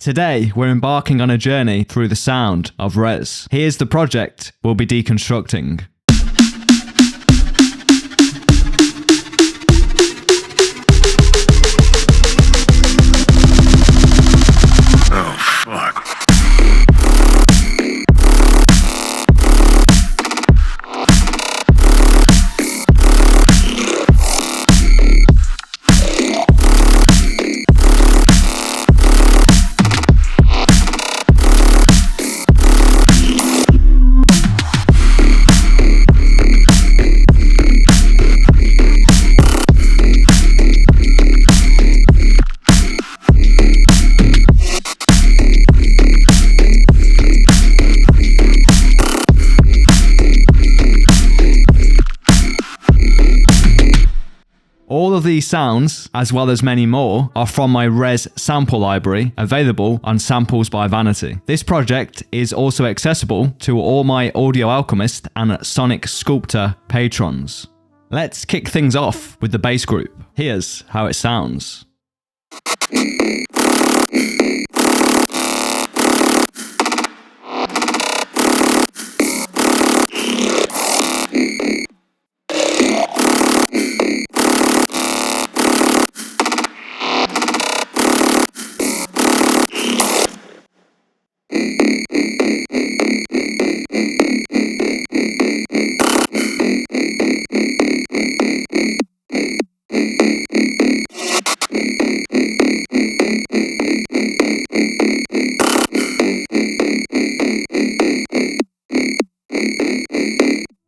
Today, we're embarking on a journey through the sound of Rezz. Here's the project we'll be deconstructing. All of these sounds, as well as many more, are from my Rezz sample library, available on Samples by Vanity. This project is also accessible to all my Audio Alchemist and Sonic Sculptor patrons. Let's kick things off with the bass group. Here's how it sounds.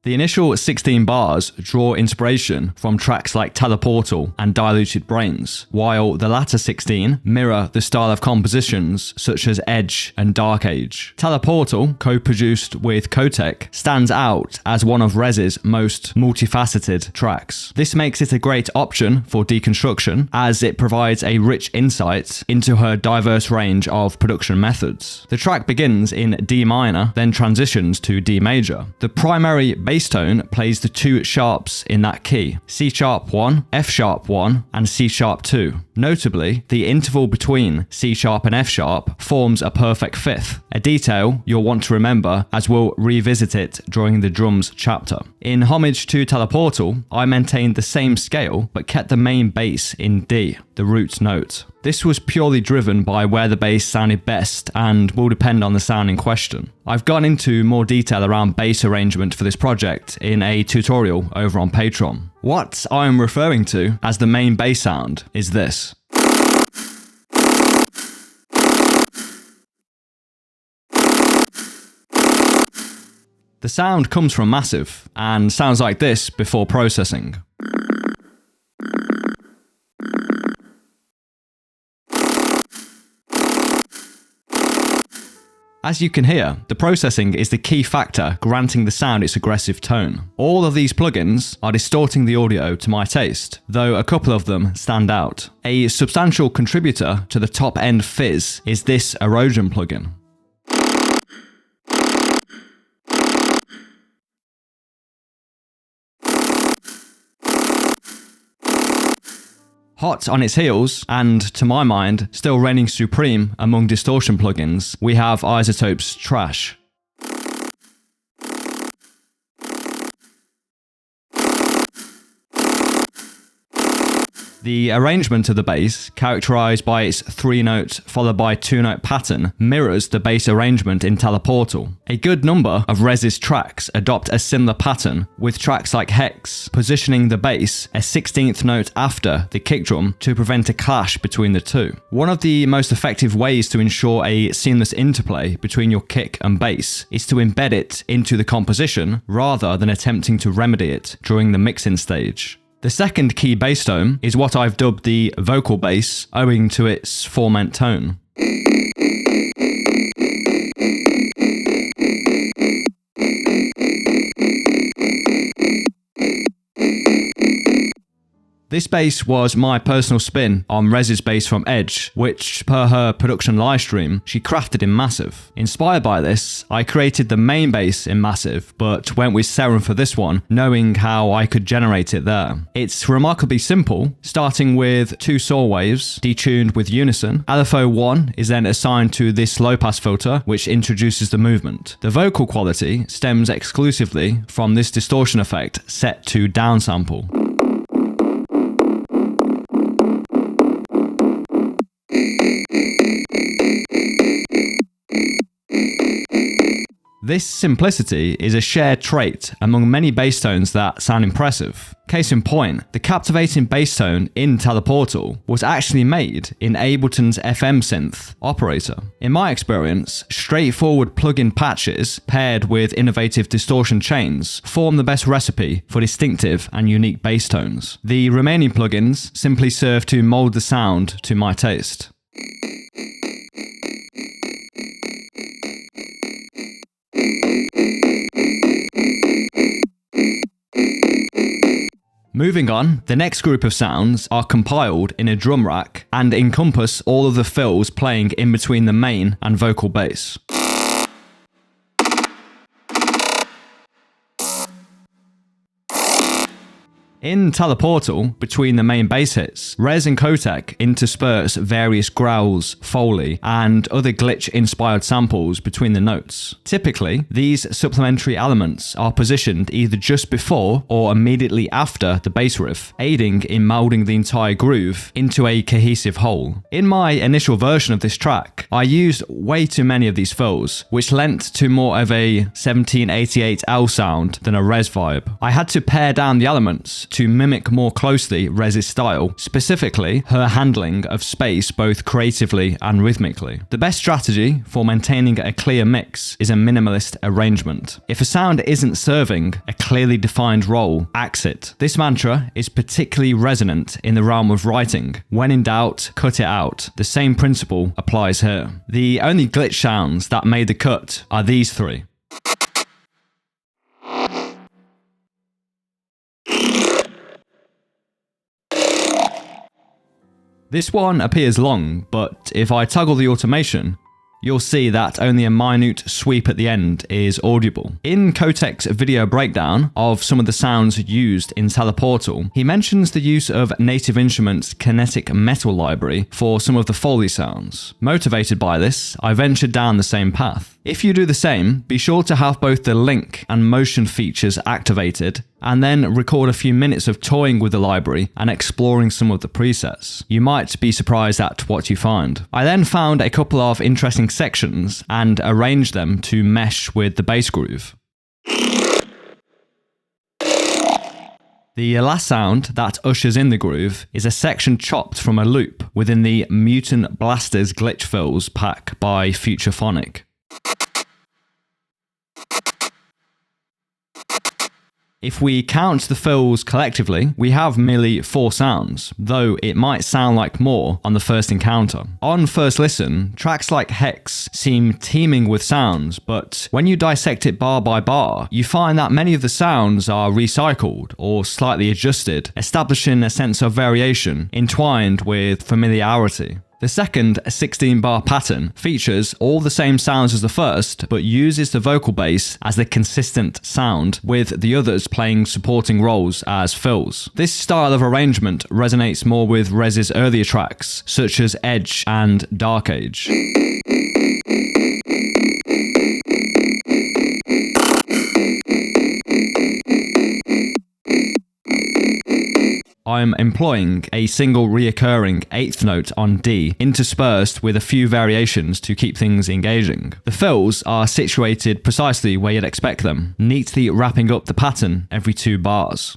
The initial 16 bars draw inspiration from tracks like Teleportal and Diluted Brains, while the latter 16 mirror the style of compositions such as Edge and Dark Age. Teleportal, co-produced with Kotek, stands out as one of Rezz's most multifaceted tracks. This makes it a great option for deconstruction, as it provides a rich insight into her diverse range of production methods. The track begins in D minor, then transitions to D major. The primary bass tone plays the two sharps in that key, C sharp 1, F sharp 1, and C sharp 2. Notably, the interval between C sharp and F sharp forms a perfect fifth, a detail you'll want to remember as we'll revisit it during the drums chapter. In homage to Teleportal, I maintained the same scale but kept the main bass in D, the root note. This was purely driven by where the bass sounded best and will depend on the sound in question. I've gone into more detail around bass arrangement for this project in a tutorial over on Patreon. What I am referring to as the main bass sound is this. The sound comes from Massive and sounds like this before processing. As you can hear, the processing is the key factor granting the sound its aggressive tone. All of these plugins are distorting the audio to my taste, though a couple of them stand out. A substantial contributor to the top-end fizz is this erosion plugin. Hot on its heels, and to my mind, still reigning supreme among distortion plugins, we have iZotope's Trash. The arrangement of the bass, characterized by its 3-note followed by 2-note pattern, mirrors the bass arrangement in Teleportal. A good number of Rezz's tracks adopt a similar pattern, with tracks like Hex positioning the bass a 16th note after the kick drum to prevent a clash between the two. One of the most effective ways to ensure a seamless interplay between your kick and bass is to embed it into the composition rather than attempting to remedy it during the mixing stage. The second key bass tone is what I've dubbed the vocal bass, owing to its 4-ment tone. This bass was my personal spin on Rezz's bass from Edge, which, per her production livestream, she crafted in Massive. Inspired by this, I created the main bass in Massive, but went with Serum for this one, knowing how I could generate it there. It's remarkably simple, starting with 2 saw waves, detuned with unison. LFO 1 is then assigned to this low-pass filter, which introduces the movement. The vocal quality stems exclusively from this distortion effect set to downsample. This simplicity is a shared trait among many bass tones that sound impressive. Case in point, the captivating bass tone in Teleportal was actually made in Ableton's FM synth operator. In my experience, straightforward plug-in patches paired with innovative distortion chains form the best recipe for distinctive and unique bass tones. The remaining plugins simply serve to mold the sound to my taste. Moving on, the next group of sounds are compiled in a drum rack and encompass all of the fills playing in between the main and vocal bass. In Teleportal, between the main bass hits, Rezz and Kotek intersperse various growls, foley, and other glitch-inspired samples between the notes. Typically, these supplementary elements are positioned either just before or immediately after the bass riff, aiding in moulding the entire groove into a cohesive whole. In my initial version of this track, I used way too many of these fills, which lent to more of a 1788L sound than a Rezz vibe. I had to pare down the elements to mimic more closely Rezz's style, specifically her handling of space both creatively and rhythmically. The best strategy for maintaining a clear mix is a minimalist arrangement. If a sound isn't serving a clearly defined role, axe it. This mantra is particularly resonant in the realm of writing. When in doubt, cut it out. The same principle applies here. The only glitch sounds that made the cut are these 3. This one appears long, but if I toggle the automation, you'll see that only a minute sweep at the end is audible. In Kotek's video breakdown of some of the sounds used in Teleportal, he mentions the use of Native Instruments' Kinetic Metal library for some of the Foley sounds. Motivated by this, I ventured down the same path. If you do the same, be sure to have both the link and motion features activated, and then record a few minutes of toying with the library and exploring some of the presets. You might be surprised at what you find. I then found a couple of interesting sections and arranged them to mesh with the bass groove. The last sound that ushers in the groove is a section chopped from a loop within the Mutant Blasters glitch fills pack by Futurephonic. If we count the fills collectively, we have merely 4 sounds, though it might sound like more on the first encounter. On first listen, tracks like Hex seem teeming with sounds, but when you dissect it bar by bar, you find that many of the sounds are recycled or slightly adjusted, establishing a sense of variation entwined with familiarity. The second 16-bar pattern features all the same sounds as the first, but uses the vocal bass as the consistent sound, with the others playing supporting roles as fills. This style of arrangement resonates more with Rezz's earlier tracks, such as Edge and Dark Age. I'm employing a single reoccurring 8th note on D, interspersed with a few variations to keep things engaging. The fills are situated precisely where you'd expect them, neatly wrapping up the pattern every 2 bars.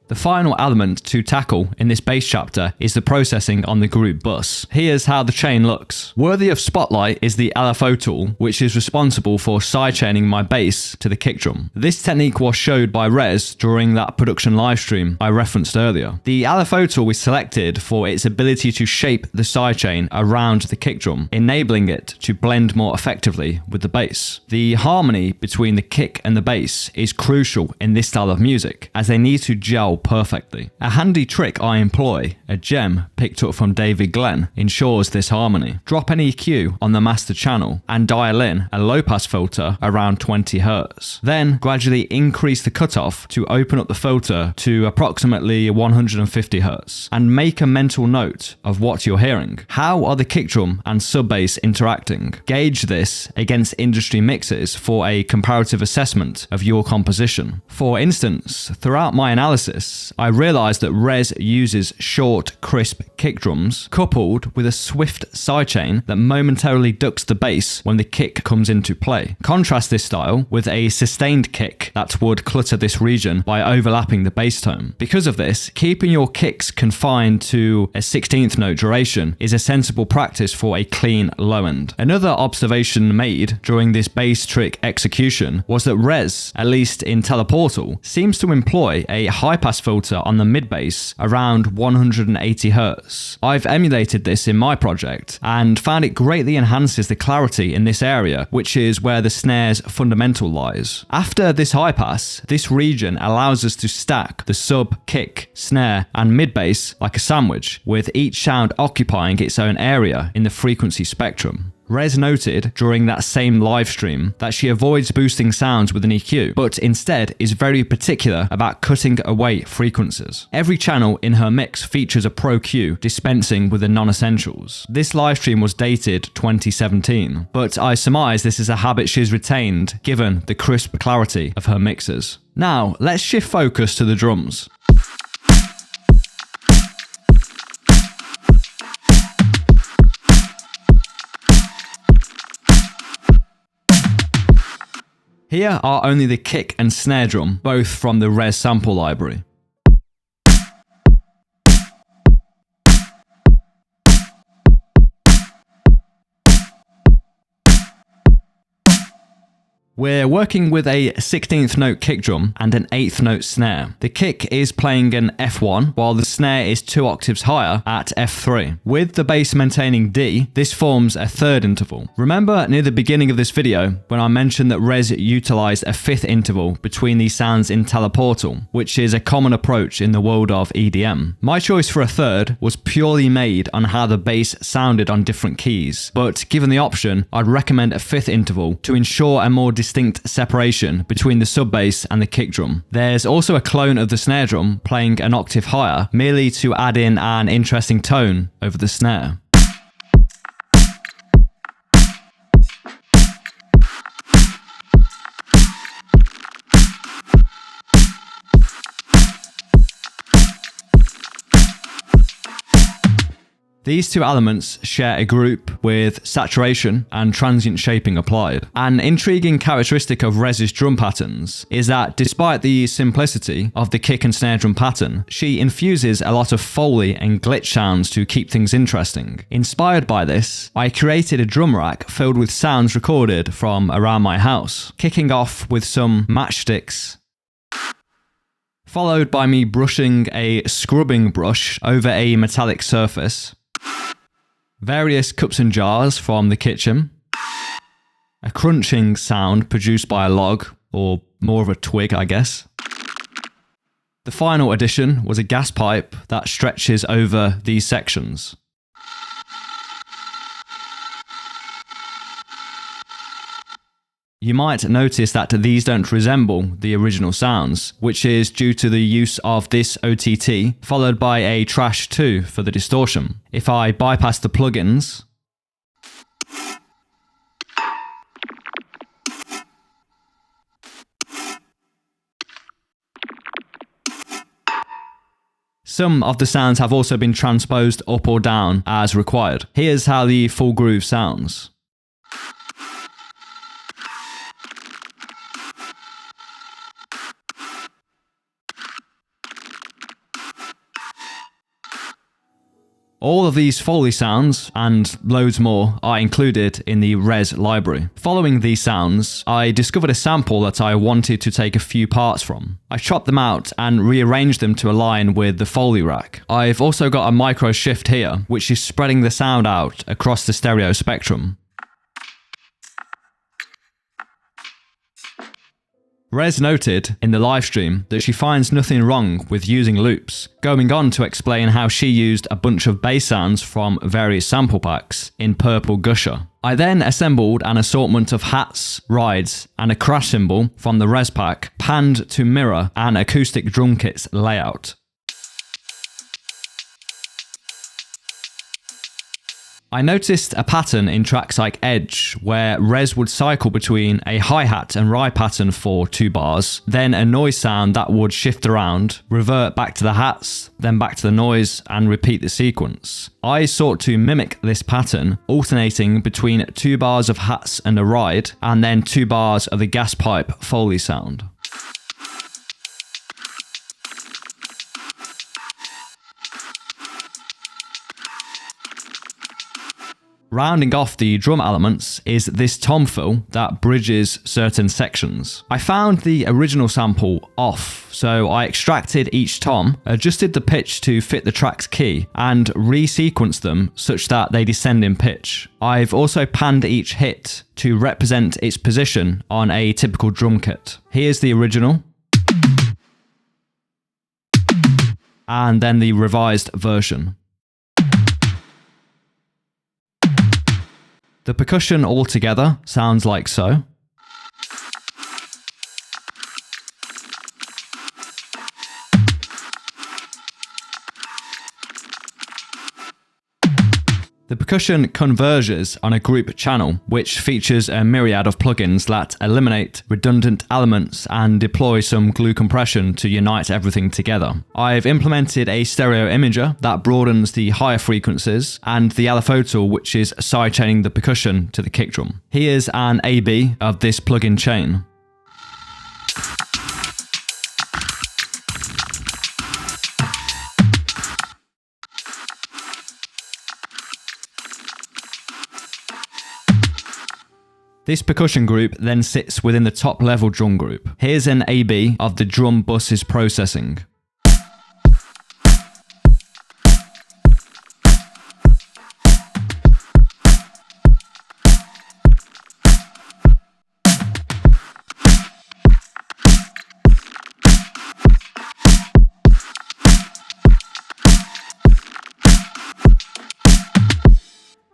The final element to tackle in this bass chapter is the processing on the group bus. Here's how the chain looks. Worthy of spotlight is the LFO tool, which is responsible for sidechaining my bass to the kick drum. This technique was showed by Rezz during that production livestream I referenced earlier. The LFO tool is selected for its ability to shape the sidechain around the kick drum, enabling it to blend more effectively with the bass. The harmony between the kick and the bass is crucial in this style of music, as they need to gel perfectly. A handy trick I employ, a gem picked up from David Glenn, ensures this harmony. Drop an EQ on the master channel and dial in a low pass filter around 20 Hz. Then gradually increase the cutoff to open up the filter to approximately 150 Hz and make a mental note of what you're hearing. How are the kick drum and sub bass interacting? Gauge this against industry mixes for a comparative assessment of your composition. For instance, throughout my analysis, I realized that Rezz uses short, crisp kick drums coupled with a swift sidechain that momentarily ducks the bass when the kick comes into play. Contrast this style with a sustained kick that would clutter this region by overlapping the bass tone. Because of this, keeping your kicks confined to a 16th note duration is a sensible practice for a clean low end. Another observation made during this bass trick execution was that Rezz, at least in Teleportal, seems to employ a high pass filter on the mid bass around 180 Hz. I've emulated this in my project and found it greatly enhances the clarity in this area, which is where the snare's fundamental lies. After this high pass, this region allows us to stack the sub, kick, snare, and mid bass like a sandwich, with each sound occupying its own area in the frequency spectrum. Rezz noted during that same live stream that she avoids boosting sounds with an EQ, but instead is very particular about cutting away frequencies. Every channel in her mix features a Pro Q dispensing with the non-essentials. This live stream was dated 2017, but I surmise this is a habit she's retained given the crisp clarity of her mixes. Now, let's shift focus to the drums. Here are only the kick and snare drum, both from the Rezz sample library. We're working with a 16th note kick drum and an 8th note snare. The kick is playing an F1 while the snare is 2 octaves higher at F3. With the bass maintaining D, this forms a third interval. Remember near the beginning of this video when I mentioned that Rezz utilized a 5th interval between these sounds in Teleportal, which is a common approach in the world of EDM. My choice for a third was purely made on how the bass sounded on different keys, but given the option, I'd recommend a 5th interval to ensure a more distinct separation between the sub bass and the kick drum. There's also a clone of the snare drum playing an octave higher, merely to add in an interesting tone over the snare. These two elements share a group with saturation and transient shaping applied. An intriguing characteristic of Rezz's drum patterns is that despite the simplicity of the kick and snare drum pattern, she infuses a lot of Foley and glitch sounds to keep things interesting. Inspired by this, I created a drum rack filled with sounds recorded from around my house, kicking off with some matchsticks, followed by me brushing a scrubbing brush over a metallic surface, various cups and jars from the kitchen, a crunching sound produced by a log, or more of a twig, I guess. The final addition was a gas pipe that stretches over these sections. You might notice that these don't resemble the original sounds, which is due to the use of this OTT, followed by a trash 2 for the distortion. If I bypass the plugins, some of the sounds have also been transposed up or down as required. Here's how the full groove sounds. All of these Foley sounds, and loads more, are included in the Rezz library. Following these sounds, I discovered a sample that I wanted to take a few parts from. I chopped them out and rearranged them to align with the Foley rack. I've also got a micro shift here, which is spreading the sound out across the stereo spectrum. Rezz noted in the livestream that she finds nothing wrong with using loops, going on to explain how she used a bunch of bass sounds from various sample packs in Purple Gusher. I then assembled an assortment of hats, rides, and a crash cymbal from the Rezz pack, panned to mirror an acoustic drum kit's layout. I noticed a pattern in tracks like Edge, where Rezz would cycle between a hi-hat and ride pattern for 2 bars, then a noise sound that would shift around, revert back to the hats, then back to the noise, and repeat the sequence. I sought to mimic this pattern, alternating between 2 bars of hats and a ride, and then 2 bars of the gas pipe Foley sound. Rounding off the drum elements is this tom fill that bridges certain sections. I found the original sample off, so I extracted each tom, adjusted the pitch to fit the track's key, and resequenced them such that they descend in pitch. I've also panned each hit to represent its position on a typical drum kit. Here's the original, and then the revised version. The percussion altogether sounds like so. The percussion converges on a group channel, which features a myriad of plugins that eliminate redundant elements and deploy some glue compression to unite everything together. I've implemented a stereo imager that broadens the higher frequencies, and the LFO tool, which is sidechaining the percussion to the kick drum. Here's an A/B of this plugin chain. This percussion group then sits within the top level drum group. Here's an A/B of the drum bus's processing.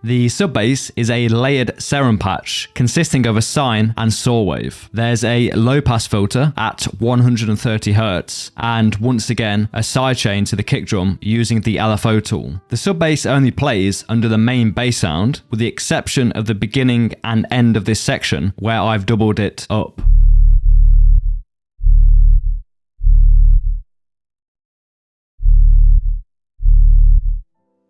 The sub-bass is a layered serum patch consisting of a sine and saw wave. There's a low-pass filter at 130 Hz, and once again a sidechain to the kick drum using the LFO tool. The sub-bass only plays under the main bass sound, with the exception of the beginning and end of this section where I've doubled it up.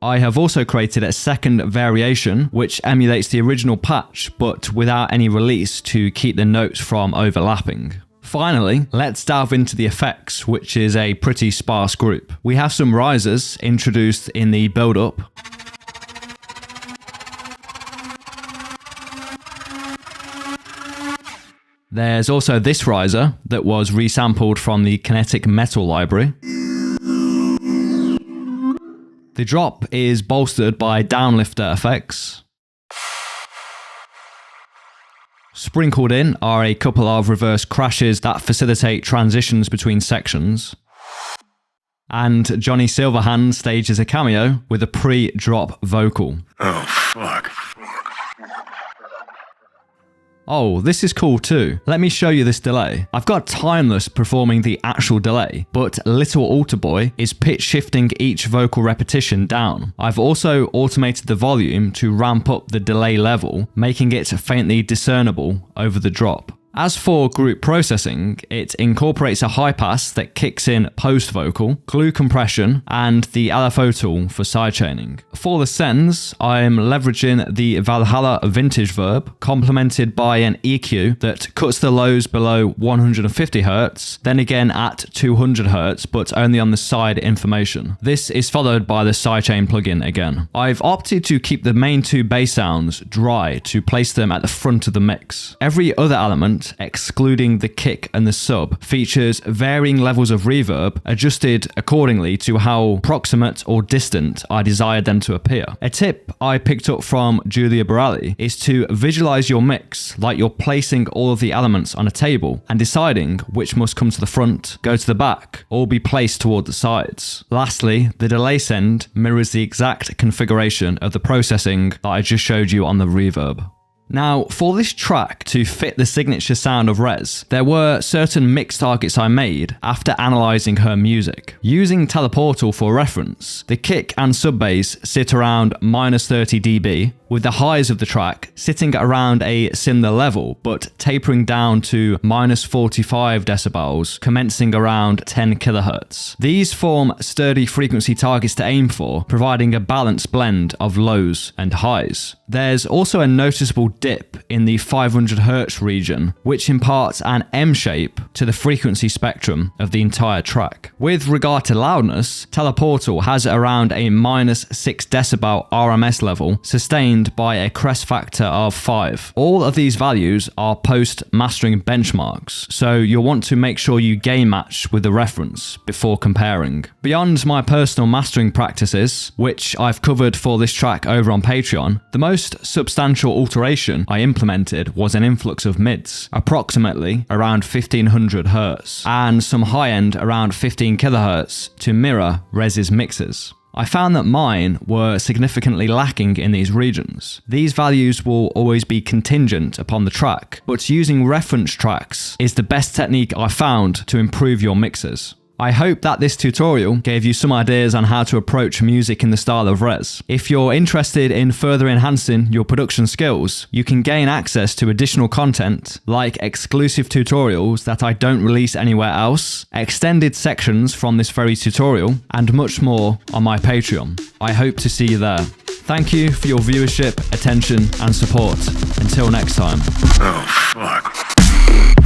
I have also created a second variation which emulates the original patch but without any release to keep the notes from overlapping. Finally, let's delve into the effects, which is a pretty sparse group. We have some risers introduced in the build-up. There's also this riser that was resampled from the Kinetic Metal library. The drop is bolstered by downlifter effects. Sprinkled in are a couple of reverse crashes that facilitate transitions between sections. And Johnny Silverhand stages a cameo with a pre-drop vocal. Oh, fuck. Oh, this is cool too. Let me show you this delay. I've got Timeless performing the actual delay, but Little Altar Boy is pitch shifting each vocal repetition down. I've also automated the volume to ramp up the delay level, making it faintly discernible over the drop. As for group processing, it incorporates a high pass that kicks in post-vocal, glue compression, and the LFO tool for sidechaining. For the sends, I'm leveraging the Valhalla vintage verb, complemented by an EQ that cuts the lows below 150 Hz, then again at 200 Hz, but only on the side information. This is followed by the sidechain plugin again. I've opted to keep the main two bass sounds dry to place them at the front of the mix. Every other element, excluding the kick and the sub, features varying levels of reverb adjusted accordingly to how proximate or distant I desired them to appear. A tip I picked up from Julia Borelli is to visualize your mix like you're placing all of the elements on a table and deciding which must come to the front, go to the back, or be placed toward the sides. Lastly, the delay send mirrors the exact configuration of the processing that I just showed you on the reverb. Now, for this track to fit the signature sound of Rezz, there were certain mix targets I made after analysing her music. Using Teleportal for reference, the kick and sub bass sit around -30 dB, with the highs of the track sitting around a similar level, but tapering down to -45 decibels, commencing around 10 kHz. These form sturdy frequency targets to aim for, providing a balanced blend of lows and highs. There's also a noticeable dip in the 500 Hz region, which imparts an M shape to the frequency spectrum of the entire track. With regard to loudness, Teleportal has around a -6 decibel RMS level, sustained by a crest factor of 5. All of these values are post-mastering benchmarks, so you'll want to make sure you gain match with the reference before comparing. Beyond my personal mastering practices, which I've covered for this track over on Patreon, the most substantial alteration I implemented was an influx of mids, approximately around 1500 Hz, and some high-end around 15 kHz to mirror Rezz's mixes. I found that mine were significantly lacking in these regions. These values will always be contingent upon the track, but using reference tracks is the best technique I found to improve your mixes. I hope that this tutorial gave you some ideas on how to approach music in the style of Rezz. If you're interested in further enhancing your production skills, you can gain access to additional content like exclusive tutorials that I don't release anywhere else, extended sections from this very tutorial, and much more on my Patreon. I hope to see you there. Thank you for your viewership, attention, and support. Until next time. Oh, fuck.